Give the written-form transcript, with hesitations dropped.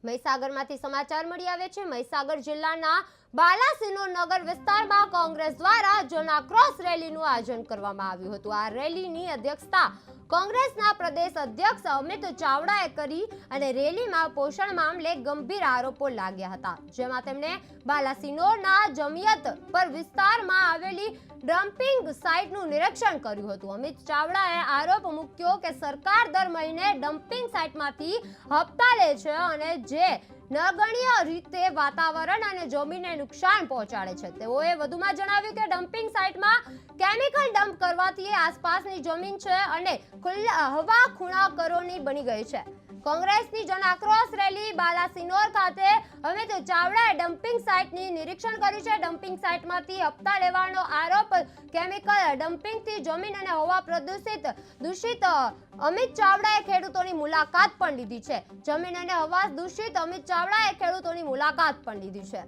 મહીસાગરમાંથી સમાચાર મળી આવે છે। મહીસાગર જિલ્લાના બાલાસિનોર નગર વિસ્તારમાં કોંગ્રેસ દ્વારા જન આક્રોશ રેલીનું આયોજન કરવામાં આવ્યું હતું। આ રેલીની અધ્યક્ષતા કોંગ્રેસના પ્રદેશ અધ્યક્ષ અમિત ચાવડાએ કરી અને રેલીમાં પોષણ મામલે ગંભીર આરોપો લાગ્યા હતા, જેમાં તેમણે બાલાસિનોરના જમિયત પર વિસ્તારમાં આવેલી ડમ્પિંગ સાઇટનું નિરીક્ષણ કર્યું હતું। અમિત ચાવડાએ આરોપ મૂક્યો કે સરકાર દર મહિને ડમ્પિંગ સાઇટમાંથી હપ્તા લે છે અને જે નગણ્ય રીતે વાતાવરણ અને જમીનને નુકસાન પહોંચાડે છે। તેઓએ વધુમાં જણાવ્યું કે ડમ્પિંગ સાઇટમાં કેમિકલ ડમ્પ કરવાથી આસપાસની જમીન છે અને હવા ખૂણાકરોની બની ગઈ છે। કોંગ્રેસની જન આક્રોશ રેલી બાલાસિનોર ખાતે અમિત ચાવડાએ ડમ્પિંગ સાઇટની નિરીક્ષણ કર્યું છે। ડમ્પિંગ સાઇટમાંથી હપ્તા લેવાનો આરોપ, કેમિકલ ડમ્પિંગથી જમીન અને હવા દૂષિત અમિત ચાવડાએ ખેડૂતોની મુલાકાત પણ લીધી છે। જમીન અને હવા દૂષિત અમિત ચાવડાએ ખેડૂતોની મુલાકાત પણ લીધી છે।